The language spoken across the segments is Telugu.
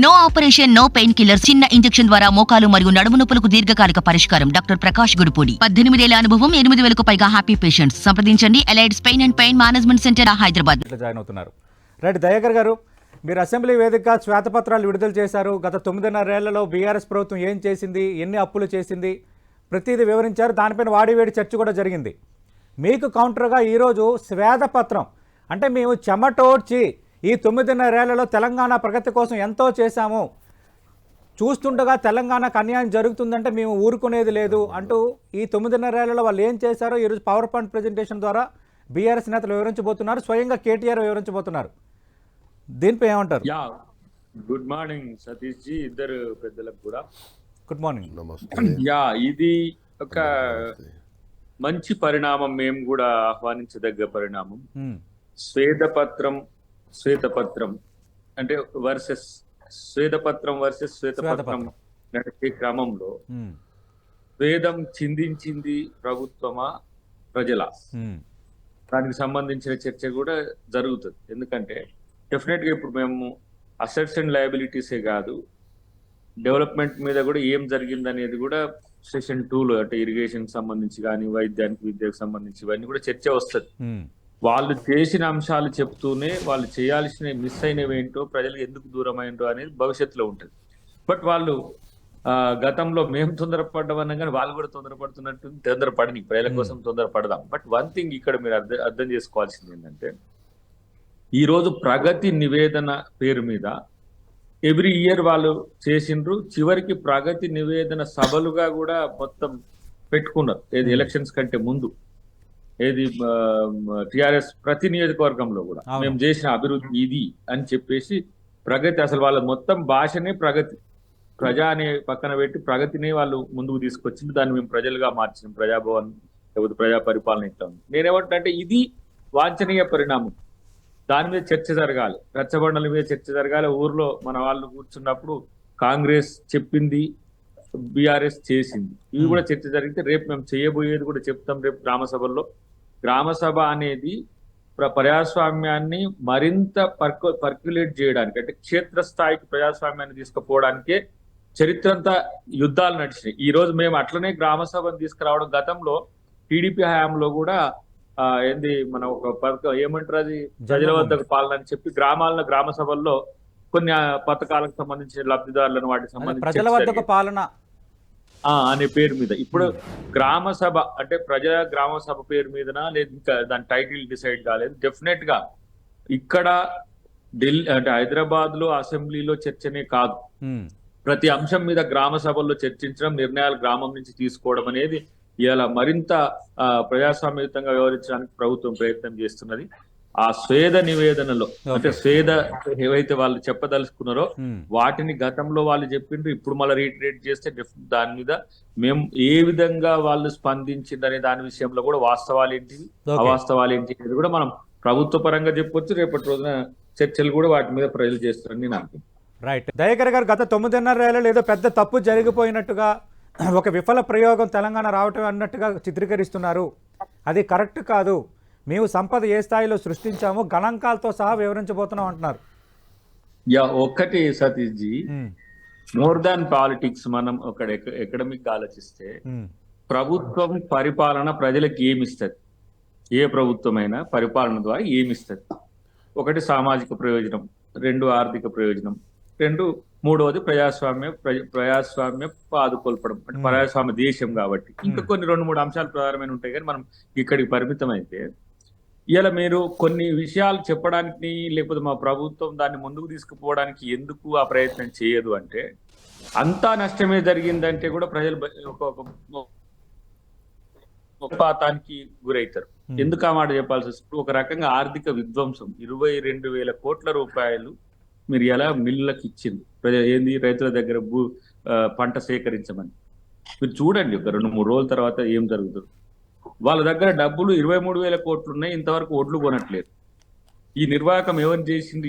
No operation, no pain killer. చిన్న ఇంజెక్షన్ ద్వారా మోకాలు మరియు నడుము నొప్పులకు దీర్ఘకాలిక పరిష్కారం. డాక్టర్ ప్రకాష్ గుడిపూడి. 18 ఏళ్ల అనుభవం, 8,000కు పైగా హ్యాపీ పేషెంట్స్. సంప్రదించండి. Allied's pain and pain management centre, Hyderabad. Join అవుతున్నారు. రైట్, దయాకర్ గారు, మీరు అసెంబ్లీ వేదికగా శ్వేతపత్రాలు విడుదల చేశారు. గత 9.5 ఏళ్లలో బీఆర్ఎస్ ప్రభుత్వం ఏం చేసింది, ఎన్ని అప్పులు చేసింది, ప్రతిదీ వివరించారు. దానిపైన వాడివేడి చర్చ కూడా జరిగింది. మీకు కౌంటర్గా ఈరోజు శ్వేతపత్రం అంటే మేము చెమటోడ్చి ఈ 9.5 ఏళ్లలో తెలంగాణ ప్రగతి కోసం ఎంతో చేశాము, చూస్తుండగా తెలంగాణకు అన్యాయం జరుగుతుందంటే మేము ఊరుకునేది లేదు అంటూ ఈ 9.5 ఏళ్లలో వాళ్ళు ఏం చేశారో ఈరోజు పవర్ పాయింట్ ప్రజెంటేషన్ ద్వారా బీఆర్ఎస్ నేతలు వివరించబోతున్నారు. స్వయంగా కేటీఆర్ వివరించబోతున్నారు. దీనిపై ఏమంటారు? గుడ్ మార్నింగ్ సతీష్ జీ, ఇద్దరు పెద్దలకు కూడా గుడ్ మార్నింగ్. ఇది ఒక మంచి పరిణామం, మేము కూడా ఆహ్వానించదగ్గ పరిణామం. శ్వేతపత్రం అంటే శ్వేతపత్రం నడిచే క్రమంలో స్వేదం చిందించింది ప్రభుత్వమా ప్రజల, దానికి సంబంధించిన చర్చ కూడా జరుగుతుంది. ఎందుకంటే డెఫినెట్ గా ఇప్పుడు మేము అసెట్స్ అండ్ లయబిలిటీసే కాదు, డెవలప్మెంట్ మీద కూడా ఏం జరిగింది అనేది కూడా సెషన్ 2లో అంటే ఇరిగేషన్ సంబంధించి కానీ వైద్యానికి విద్యకు సంబంధించి ఇవన్నీ కూడా చర్చ వస్తుంది. వాళ్ళు చేసిన అంశాలు చెప్తూనే వాళ్ళు చేయాల్సిన మిస్ అయినవి ఏంటో, ప్రజలకు ఎందుకు దూరం అయింటో అనేది భవిష్యత్తులో ఉంటుంది. బట్ వాళ్ళు గతంలో మేము తొందరపడ్డామన్నా కానీ వాళ్ళు కూడా తొందరపడుతున్నట్టు, తొందరపడని ప్రజల కోసం తొందరపడదాం. బట్ వన్ థింగ్ ఇక్కడ మీరు అర్థం చేసుకోవాల్సింది ఏంటంటే, ఈ రోజు ప్రగతి నివేదన పేరు మీద ఎవ్రీ ఇయర్ వాళ్ళు చేసిండ్రు. చివరికి ప్రగతి నివేదన సభలుగా కూడా మొత్తం పెట్టుకున్నారు. ఏది ఎలక్షన్స్ కంటే ముందు, ఏది టిఆర్ఎస్ ప్రతి నియోజకవర్గంలో కూడా మేము చేసిన అభివృద్ధి ఇది అని చెప్పేసి ప్రగతి, అసలు వాళ్ళ మొత్తం భాషనే ప్రగతి, ప్రజా అనే పక్కన పెట్టి ప్రగతిని వాళ్ళు ముందుకు తీసుకొచ్చింది. దాన్ని మేము ప్రజలుగా మార్చినాం, ప్రజాభవన్ లేకపోతే ప్రజా పరిపాలన ఇట్లా ఉంది. నేనేమంటే ఇది వాంఛనీయ పరిణామం. దాని మీద చర్చ జరగాలి, రచ్చబండల మీద చర్చ జరగాలి. ఊర్లో మన వాళ్ళు కూర్చున్నప్పుడు కాంగ్రెస్ చెప్పింది, బీఆర్ఎస్ చేసింది, ఇవి కూడా చర్చ జరిగితే రేపు మేము చేయబోయేది కూడా చెప్తాం. రేపు గ్రామసభల్లో, గ్రామసభ అనేది ప్రజాస్వామ్యాన్ని మరింత పర్క్యులేట్ చేయడానికి, అంటే క్షేత్రస్థాయికి ప్రజాస్వామ్యాన్ని తీసుకుపోవడానికే చరిత్ర అంతా యుద్ధాలు నడిచినాయి. ఈ రోజు మేము అట్లనే గ్రామసభను తీసుకురావడం, గతంలో టీడీపీ హయాంలో కూడా ఏంది మన ఒక పథకం ఏమంటారు, అది ప్రజల వద్దకు పాలన అని చెప్పి గ్రామాల్లో గ్రామ సభల్లో కొన్ని పథకాలకు సంబంధించిన లబ్ధిదారులను వాటికి సంబంధించి ప్రజల వద్దకు పాలన అనే పేరు మీద ఇప్పుడు గ్రామ సభ అంటే గ్రామ సభ పేరు మీదనా లేదు ఇంకా దాని టైటిల్ డిసైడ్ కాలేదు. డెఫినెట్ గా ఇక్కడ ఢిల్లీ అంటే హైదరాబాద్ లో అసెంబ్లీలో చర్చనే కాదు, ప్రతి అంశం మీద గ్రామ సభల్లో చర్చించడం, నిర్ణయాలు గ్రామం నుంచి తీసుకోవడం అనేది ఇలా మరింత ప్రజాస్వామ్యయుతంగా వ్యవహరించడానికి ప్రభుత్వం ప్రయత్నం చేస్తున్నది. ఆ స్వేద నివేదనలో అంటే స్వేద ఏవైతే వాళ్ళు చెప్పదలుచుకున్నారో వాటిని గతంలో వాళ్ళు చెప్పిండ్రు, ఇప్పుడు మళ్ళీ రీట్రేట్ చేస్తే దాని మీద మేము ఏ విధంగా వాళ్ళు స్పందించిందనే దాని విషయంలో కూడా వాస్తవాలు ఏంటి, అవాస్తవాలు ఏంటి అనేది కూడా మనం ప్రభుత్వ పరంగా చెప్పొచ్చు. రేపటి రోజున చర్చలు కూడా వాటి మీద ప్రజలు చేస్తారని నేను అనుకుంటున్నాను. రైట్, దయాకర్ గారు, గత 9.5 ఏళ్లలో ఏదో పెద్ద తప్పు జరిగిపోయినట్టుగా, ఒక విఫల ప్రయోగం తెలంగాణ రావటం అన్నట్టుగా చిత్రీకరిస్తున్నారు. అది కరెక్ట్ కాదు, మేము సంపద ఏ స్థాయిలో సృష్టించామో గణాంకాలతో సహా వివరించబోతున్నాం అంటున్నారు. ఒక్కటి Satish ji, more than politics మనం ఒక ఎకడమిక్ ఆలోచిస్తే ప్రభుత్వం పరిపాలన ప్రజలకు ఏమిస్తుంది, ఏ ప్రభుత్వమైనా పరిపాలన ద్వారా ఏమిస్తుంది? ఒకటి సామాజిక ప్రయోజనం, రెండు ఆర్థిక ప్రయోజనం, మూడవది ప్రజాస్వామ్య పాదుకొల్పడం, అంటే ప్రజాస్వామ్య దేశం కాబట్టి ఇంకా కొన్ని 2-3 అంశాలు ప్రధానమైన ఉంటాయి. కానీ మనం ఇక్కడికి పరిమితం అయితే ఇలా మీరు కొన్ని విషయాలు చెప్పడానికి లేకపోతే మా ప్రభుత్వం దాన్ని ముందుకు తీసుకుపోవడానికి ఎందుకు ఆ ప్రయత్నం చేయదు అంటే, అంతా నష్టమే జరిగిందంటే కూడా ప్రజలు ఒక పాతానికి గురవుతారు. ఎందుకు ఆ మాట చెప్పాల్సి వస్తుంది? ఒక రకంగా ఆర్థిక విధ్వంసం, 22,000 కోట్ల రూపాయలు మీరు ఎలా మిల్లులకు ఇచ్చింది, ఏంది రైతుల దగ్గర పంట సేకరించమని. మీరు చూడండి ఒక 2-3 రోజుల తర్వాత ఏం జరుగుతుంది. వాళ్ళ దగ్గర డబ్బులు 23,000 కోట్లు ఉన్నాయి, ఇంతవరకు ఒడ్లు కొనట్లేదు. ఈ నిర్వాహకం ఎవరు చేసింది,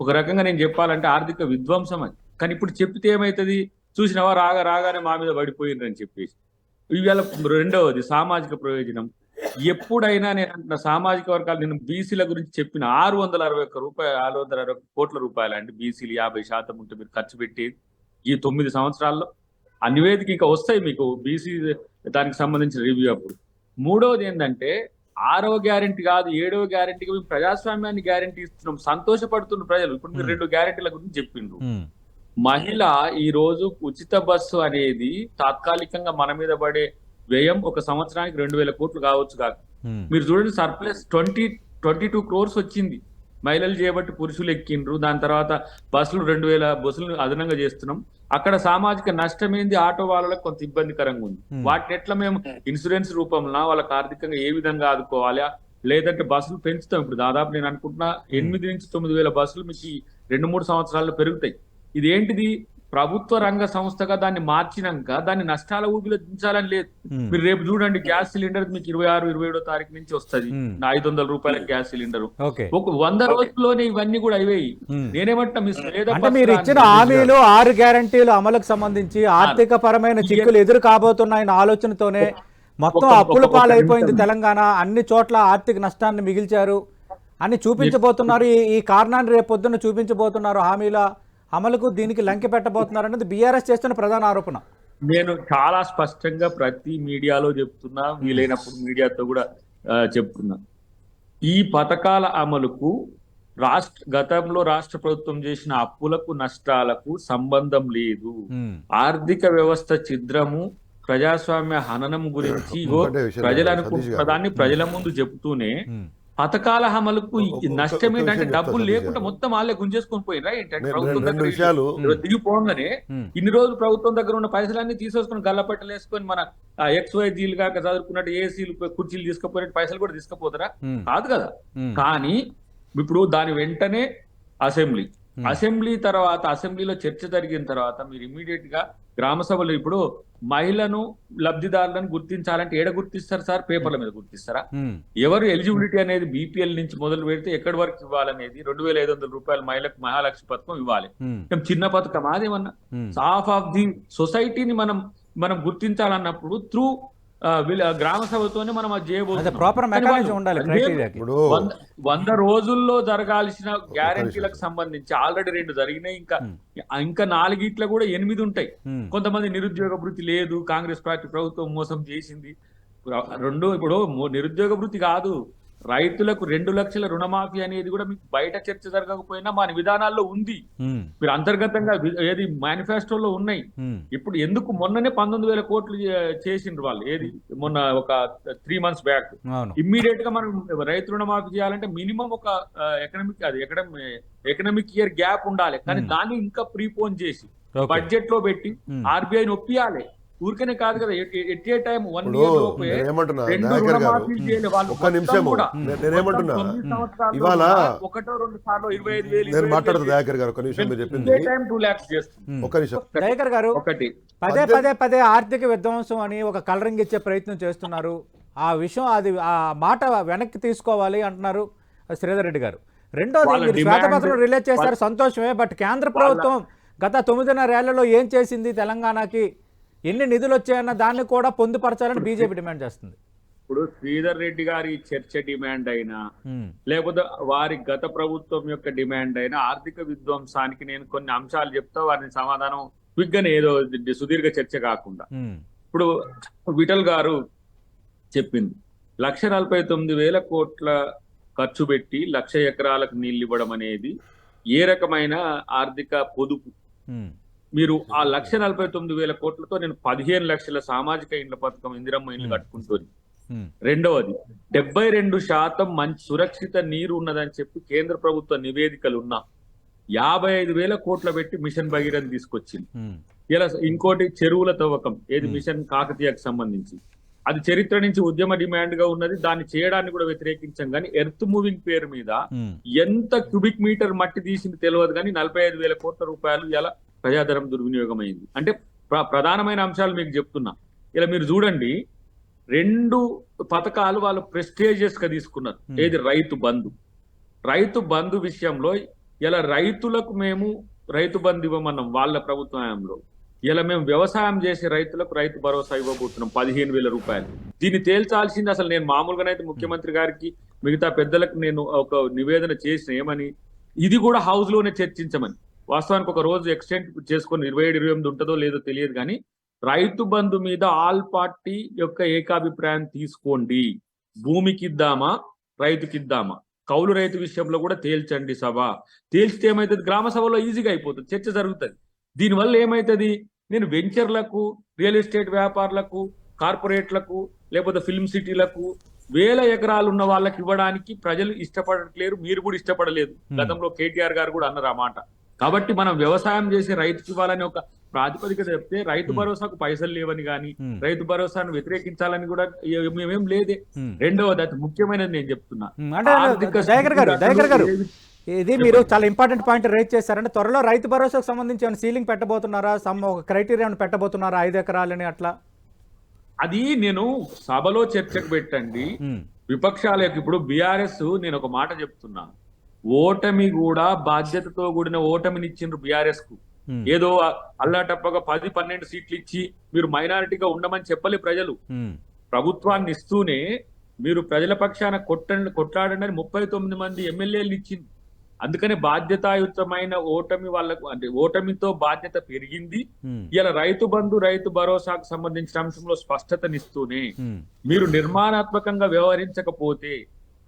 ఒక రకంగా నేను చెప్పాలంటే ఆర్థిక విధ్వంసం అని. కానీ ఇప్పుడు చెప్తే ఏమవుతుంది, చూసినవా రాగానే మా మీద పడిపోయిందని చెప్పేసి. ఇవాళ రెండవది సామాజిక ప్రయోజనం, ఎప్పుడైనా నేను అంటున్న సామాజిక వర్గాలు, నేను బీసీల గురించి చెప్పిన 661 కోట్ల రూపాయలు అండి బీసీలు 50% ఉంటే మీరు ఖర్చు పెట్టి ఈ 9 సంవత్సరాల్లో. ఆ నివేదిక ఇంకా వస్తాయి మీకు బీసీ దానికి సంబంధించిన రివ్యూ అప్పుడు. మూడవది ఏంటంటే 6వ గ్యారెంటీ కాదు 7వ గ్యారెంటీకి మేము ప్రజాస్వామ్యాన్ని గ్యారెంటీ ఇస్తున్నాం, సంతోషపడుతున్న ప్రజలు. ఇప్పుడు మీరు 2 గ్యారెంటీల గురించి చెప్పిండ్రు. మహిళ ఈ రోజు ఉచిత బస్సు అనేది తాత్కాలికంగా మన మీద పడే వ్యయం ఒక సంవత్సరానికి 2,000 కోట్లు కావచ్చు కాక. మీరు చూడండి సర్ప్లస్ 22 crores వచ్చింది. మహిళలు చేయబట్టి పురుషులు ఎక్కిండ్రు. దాని తర్వాత బస్సులు 2,000 బస్సులు అదనంగా చేస్తున్నాం. అక్కడ సామాజిక నష్టం ఏంది, ఆటో వాళ్ళకి కొంత ఇబ్బందికరంగా ఉంది. వాటిని ఎట్లా మేము ఇన్సూరెన్స్ రూపంలో వాళ్ళకి ఆర్థికంగా ఏ విధంగా ఆదుకోవాలి, లేదంటే బస్సులు పెంచుతాం. ఇప్పుడు దాదాపు నేను అనుకుంటున్నా 8 నుంచి 9,000 బస్సులు మీకు 2-3 సంవత్సరాల్లో పెరుగుతాయి. ఇదేంటిది, ప్రభుత్వ రంగ సంస్థగా దాన్ని మార్చినాక దాన్ని నష్టాల ఊపిలో దించాలని లేదు. మీరు రేపు చూడండి గ్యాస్ సిలిండర్ మీకు 26-27 తారీఖు నుంచి వస్తుంది 500 రూపాయల గ్యాస్ సిలిండర్. ఒక 100 రోజుల్లోనే ఇవన్నీ కూడా అయిపోయి. నేనేమంటా మీరు ఇచ్చిన హామీలు 6 గ్యారంటీలు అమలుకు సంబంధించి ఆర్థిక పరమైన చిక్కులు ఎదురు కాబోతున్నాయన్న ఆలోచనతోనే మొత్తం అప్పుల పాలైపోయింది తెలంగాణ. అన్ని చోట్ల ఆర్థిక నష్టాన్ని మిగిల్చారు అని చూపించబోతున్నారు. ఈ కారణాన్ని రేపు పొద్దున్న చూపించబోతున్నారు. హామీల అమలుకు దీనికి లంకె పెట్టబోతున్నారు అనేది బీఆర్ఎస్ చేస్తున్న ప్రధాన ఆరోపణ. నేను చాలా స్పష్టంగా ప్రతి మీడియాలో చెప్తున్నా, వీలైనప్పుడు మీడియాతో కూడా చెప్తున్నా, ఈ పథకాల అమలుకు గతంలో రాష్ట్ర ప్రభుత్వం చేసిన అప్పులకు నష్టాలకు సంబంధం లేదు. ఆర్థిక వ్యవస్థ ఛిద్రము, ప్రజాస్వామ్య హననం గురించి ప్రజలు అనుకుంటున్న దాన్ని ప్రజల ముందు చెబుతూనే పథకాల అమలుకు నష్టం ఏంటంటే డబ్బులు లేకుండా మొత్తం వాళ్ళే గుంజేసుకొని పోయినరా ఏంటంటే ప్రభుత్వం దగ్గర దిగిపోగానే ఇన్ని రోజులు ప్రభుత్వం దగ్గర ఉన్న పైసలన్నీ తీసేసుకుని గల్లపట్టలు వేసుకొని మన XYZలు కాక చదువుకున్నట్టు ఏసీలు కుర్చీలు తీసుకుపోయినట్టు పైసలు కూడా తీసుకుపోతారా? కాదు కదా. కానీ ఇప్పుడు దాని వెంటనే అసెంబ్లీ తర్వాత అసెంబ్లీలో చర్చ జరిగిన తర్వాత మీరు ఇమ్మీడియట్ గా గ్రామ సభలు ఇప్పుడు మహిళను లబ్ధిదారులను గుర్తించాలంటే ఏడ గుర్తిస్తారు సార్? పేపర్ల మీద గుర్తిస్తారా? ఎవరు ఎలిజిబిలిటీ అనేది BPL నుంచి మొదలు పెడితే ఎక్కడి వరకు ఇవ్వాలనేది 2,500 రూపాయలు మహిళకు మహాలక్ష్మి పథకం ఇవ్వాలి. చిన్న పథకం అదేమన్నా హాఫ్ ఆఫ్ ది సొసైటీని మనం గుర్తించాలన్నప్పుడు త్రూ గ్రామ సభతోనే మనం అది చేయబోతున్నాం. 100 రోజుల్లో జరగాల్సిన గ్యారెంటీలకు సంబంధించి ఆల్రెడీ 2 జరిగినాయి. ఇంకా 4 కూడా 8 ఉంటాయి. కొంతమంది నిరుద్యోగ భృతి లేదు, కాంగ్రెస్ పార్టీ ప్రభుత్వం మోసం చేసింది. ఇప్పుడు నిరుద్యోగ భృతి కాదు, రైతులకు 2 లక్షల రుణమాఫీ అనేది కూడా మీకు బయట చర్చ జరగకపోయినా మన విధానాల్లో ఉంది. మీరు అంతర్గతంగా ఏది మేనిఫెస్టోలో ఉన్నాయి. ఇప్పుడు ఎందుకు మొన్ననే 19,000 కోట్లు చేసిండ్రు వాళ్ళు, ఏది మొన్న ఒక 3 months బ్యాక్. ఇమ్మీడియట్ గా మనం రైతు రుణమాఫీ చేయాలంటే మినిమం ఒక ఎకనామిక్ ఇయర్ గ్యాప్ ఉండాలి. కానీ దాన్ని ఇంకా ప్రీపోన్ చేసి బడ్జెట్ లో పెట్టి RBIని ఒప్పియాలి. ఊరికనే కాదు కదా, ఎట్ ఏ టైం 1 year లోపే ఒక్క నిమిషం నేనేమంటున్నా, ఇవాళ 1-2 సార్లు 25,000 నేను మాట్లాడుతా దయాకర్ గారు, ఒక నిమిషం మీరు చెప్పింది 2 lakhs చేస్తుంది. ఒక్క నిమిషం దయాకర్ గారు, పదే ఆర్థిక విధ్వంసం అని ఒక కలరింగ్ ఇచ్చే ప్రయత్నం చేస్తున్నారు. ఆ విషయం ఆ మాట వెనక్కి తీసుకోవాలి అంటున్నారు శ్రీధర్ రెడ్డి గారు. రెండోది శ్వేతపత్రం రిలీజ్ చేశారు, సంతోషమే. బట్ కేంద్ర ప్రభుత్వం గత 9.5 ఏళ్లలో ఏం చేసింది, తెలంగాణకి ఎన్ని నిధులు వచ్చాయన్న దాన్ని కూడా పొందుపరచాలని బీజేపీ డిమాండ్ చేస్తుంది. ఇప్పుడు శ్రీధర్ రెడ్డి గారి చర్చ డిమాండ్ అయినా లేకపోతే వారి గత ప్రభుత్వం యొక్క డిమాండ్ అయినా ఆర్థిక విధ్వంసానికి నేను కొన్ని అంశాలు చెప్తా, వారిని సమాధానం క్విక్ గానే ఏదో సుదీర్ఘ చర్చ కాకుండా. ఇప్పుడు విఠల్ గారు చెప్పింది 1,49,000 కోట్ల ఖర్చు పెట్టి 1,00,000 ఎకరాలకు నీళ్లు ఇవ్వడం అనేది ఏ రకమైన ఆర్థిక పొదుపు? మీరు ఆ 1,49,000 కోట్లతో నేను 15 లక్షల సామాజిక ఇండ్ల పథకం ఇందిరమ్మ ఇండ్లు కట్టుకుంటుంది. రెండవది 72% మంచి సురక్షిత నీరు ఉన్నదని చెప్పి కేంద్ర ప్రభుత్వ నివేదికలు ఉన్నా 55,000 కోట్ల పెట్టి మిషన్ భగీరథ తీసుకొచ్చింది. ఇలా ఇంకోటి చెరువుల తవ్వకం, ఏది మిషన్ కాకతీయకు సంబంధించి, అది చరిత్ర నుంచి ఉద్యమ డిమాండ్ గా ఉన్నది. దాన్ని చేయడాన్ని కూడా వ్యతిరేకించాం. కానీ ఎర్త్ మూవింగ్ పేరు మీద ఎంత క్యూబిక్ మీటర్ మట్టి తీసింది తెలియదు, కానీ 45,000 కోట్ల రూపాయలు ఇలా ప్రజాధనం దుర్వినియోగం అయింది. అంటే ప్రధానమైన అంశాలు మీకు చెప్తున్నా. ఇలా మీరు చూడండి, 2 పథకాలు వాళ్ళు ప్రెస్టేజియస్ గా తీసుకున్నారు. ఏది రైతు బంధు విషయంలో ఇలా రైతులకు మేము రైతు బంధు ఇవ్వమన్నాం వాళ్ళ ప్రభుత్వంలో. ఇలా మేము వ్యవసాయం చేసే రైతులకు రైతు భరోసా ఇవ్వబోతున్నాం 15,000 రూపాయలు. దీన్ని తేల్చాల్సింది అసలు నేను మామూలుగానైతే ముఖ్యమంత్రి గారికి మిగతా పెద్దలకు నేను ఒక నివేదన చేసిన ఏమని, ఇది కూడా హౌస్ లోనే చర్చించమని. వాస్తవానికి ఒక రోజు ఎక్స్టెండ్ చేసుకొని 27-28 ఉంటుందో లేదో తెలియదు, కానీ రైతు బంధు మీద ఆల్ పార్టీ యొక్క ఏకాభిప్రాయం తీసుకోండి. భూమికి ఇద్దామా, రైతుకి ఇద్దామా, కౌలు రైతు విషయంలో కూడా తేల్చండి సభ. తేల్చితే ఏమవుతుంది, గ్రామ సభలో ఈజీగా అయిపోతుంది, చర్చ జరుగుతుంది. దీనివల్ల ఏమవుతుంది, నేను వెంచర్లకు, రియల్ ఎస్టేట్ వ్యాపారులకు, కార్పొరేట్లకు, లేకపోతే ఫిల్మ్ సిటీలకు 1000 ఎకరాలు ఉన్న వాళ్ళకి ఇవ్వడానికి ప్రజలు ఇష్టపడట్లేరు, మీరు కూడా ఇష్టపడలేదు. గతంలో కేటీఆర్ గారు కూడా అన్నారు ఆ మాట. కాబట్టి మనం వ్యవసాయం చేసే రైతుకి ఇవ్వాలని ఒక ప్రాతిపదిక చెప్తే, రైతు భరోసాకు పైసలు లేవని కానీ, రైతు భరోసాను వ్యతిరేకించాలని కూడా మేమేం లేదే. రెండవది అతి ముఖ్యమైనది నేను చెప్తున్నా, అంటే దయాకర్ గారు ఇది మీరు చాలా ఇంపార్టెంట్ పాయింట్ రేజ్ చేశారంటే, త్వరలో రైతు భరోసాకు సంబంధించి ఏమైనా సీలింగ్ పెట్టబోతున్నారా, ఒక క్రైటీరియా పెట్టబోతున్నారా 5 ఎకరాలని అట్లా? అది నేను సభలో చర్చకు పెట్టండి. విపక్షాలకు ఇప్పుడు బీఆర్ఎస్, నేను ఒక మాట చెప్తున్నా, ఓటమి కూడా బాధ్యతతో కూడిన ఓటమిని ఇచ్చిండ్రు బీఆర్ఎస్ కు. ఏదో అల్లాటప్పగా 10-12 సీట్లు ఇచ్చి మీరు మైనారిటీగా ఉండమని చెప్పలే ప్రజలు. ప్రభుత్వాన్ని ఇస్తూనే మీరు ప్రజల పక్షాన కొట్లాడండి అని 39 మంది ఎమ్మెల్యేలు ఇచ్చింది. అందుకనే బాధ్యతాయుతమైన ఓటమి వాళ్ళకు, అంటే ఓటమితో బాధ్యత పెరిగింది. ఇలా రైతు బంధు, రైతు భరోసాకు సంబంధించిన అంశంలో స్పష్టతనిస్తూనే మీరు నిర్మాణాత్మకంగా వ్యవహరించకపోతే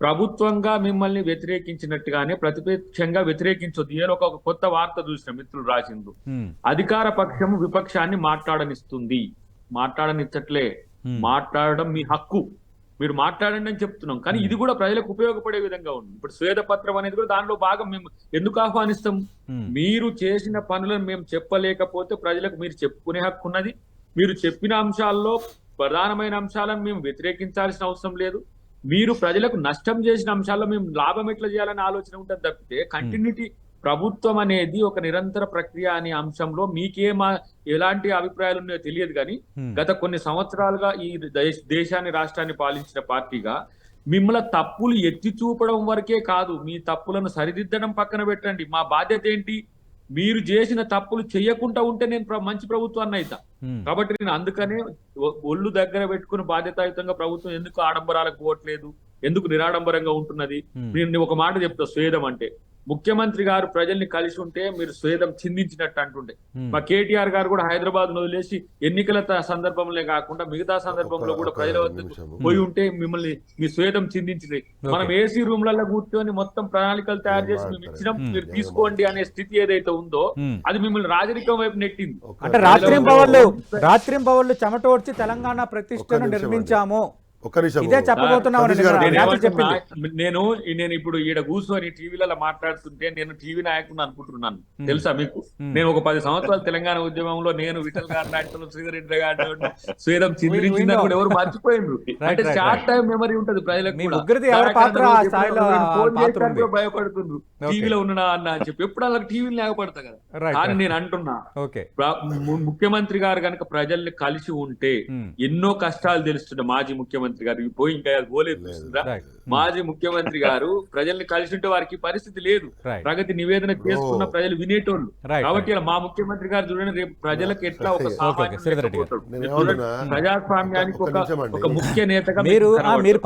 ప్రభుత్వంగా మిమ్మల్ని వ్యతిరేకించినట్టుగానే ప్రతిపక్షంగా వ్యతిరేకించొద్దు. నేను ఒక కొత్త వార్త చూసిన మిత్రులు రాసిండు, అధికార పక్షము విపక్షాన్ని మాట్లాడనిస్తుంది. మాట్లాడనిచ్చట్లే, మాట్లాడడం మీ హక్కు, మీరు మాట్లాడండి అని చెప్తున్నాం. కానీ ఇది కూడా ప్రజలకు ఉపయోగపడే విధంగా ఉంది. ఇప్పుడు స్వేదపత్రం అనేది కూడా దానిలో భాగం. మేము ఎందుకు ఆహ్వానిస్తాం, మీరు చేసిన పనులను మేము చెప్పలేకపోతే ప్రజలకు మీరు చెప్పుకునే హక్కు ఉన్నది. మీరు చెప్పిన అంశాల్లో ప్రధానమైన అంశాలను మేము వ్యతిరేకించాల్సిన అవసరం లేదు. మీరు ప్రజలకు నష్టం చేసిన అంశాల్లో మేము లాభం ఎట్లా చేయాలని ఆలోచన ఉంటుంది తప్పితే, కంటిన్యూటీ ప్రభుత్వం అనేది ఒక నిరంతర ప్రక్రియ అనే అంశంలో ఎలాంటి అభిప్రాయాలు ఉన్నాయో తెలియదు. కానీ గత కొన్ని సంవత్సరాలుగా ఈ దేశాన్ని, రాష్ట్రాన్ని పాలించిన పార్టీగా మిమ్మల్ని తప్పులు ఎత్తి చూపడం వరకే కాదు, మీ తప్పులను సరిదిద్దడం పక్కన పెట్టండి. మా బాధ్యత ఏంటి, మీరు చేసిన తప్పులు చేయకుండా ఉంటే నేను మంచి ప్రభుత్వాన్ని అయితా. కాబట్టి నేను అందుకనే ఒళ్ళు దగ్గర పెట్టుకుని బాధ్యతాయుతంగా ప్రభుత్వం ఎందుకు ఆడంబరాలకు పోవట్లేదు, ఎందుకు నిరాడంబరంగా ఉంటున్నది. నేను ఒక మాట చెప్తా, స్వేదం అంటే ముఖ్యమంత్రి గారు ప్రజల్ని కలిసి ఉంటే మీరు స్వేదం చిందించినట్టు అంటుండే. మా కేటీఆర్ గారు కూడా హైదరాబాద్ వదిలేసి ఎన్నికల సందర్భంలో కాకుండా మిగతా సందర్భంలో కూడా ప్రజల వద్దకు పోయి ఉంటే మిమ్మల్ని మీ స్వేదం చిందించింది. మనం ఏసీ రూమ్లలో కూర్చొని మొత్తం ప్రణాళికలు తయారు చేసి మేము ఇచ్చినాం, మీరు తీసుకోండి అనే స్థితి ఏదైతే ఉందో అది మిమ్మల్ని రాజరికం వైపు నెట్టింది. అంటే రాత్రింబవళ్ళు చెమట ఓడ్చి తెలంగాణ ప్రతిష్టను నిర్మించాము, ఒక్క నిమిషం ఇదే చెప్పబోతున్నాను. నేను ఇప్పుడు ఈడ కూర్చొని టీవీలలో మాట్లాడుతుంటే నేను టీవీ నాయకుడిని అనుకుంటున్నాను, తెలుసా మీకు? నేను ఒక 10 సంవత్సరాలు తెలంగాణ ఉద్యమంలో నేను విఠల్ గారి నాయకులు, శ్రీధర్ గారి స్వేదం చిందించిందని కూడా ఎవరు మర్చిపోయిండ్రు. అంటే షార్ట్ టైం మెమరీ ఉంటది ప్రజలకు కూడా. భయపడుతుండ్రు టీవీలో ఉన్నా అన్న అని చెప్పి, ఎప్పుడు అలా టీవీలు లేకపోడతా కదా. కానీ నేను అంటున్నా, ముఖ్యమంత్రి గారు కనుక ప్రజల్ని కలిసి ఉంటే ఎన్నో కష్టాలు తెలుస్తుండే. మాజీ ముఖ్యమంత్రి గారు పోయి ఇంకా పోలేదు, మాజీ ముఖ్యమంత్రి గారు ప్రజల్ని కలిసి ఉంటే వారికి పరిస్థితి లేదు. ప్రగతి నివేదన చేసుకున్న ప్రజలు వినేటోళ్ళు. కాబట్టి ఇలా మా ముఖ్యమంత్రి గారు చూడండి, రేపు ప్రజలకు ఎట్లా ఒక ప్రజాస్వామ్యానికి ఒక ముఖ్య నేతగా మీరు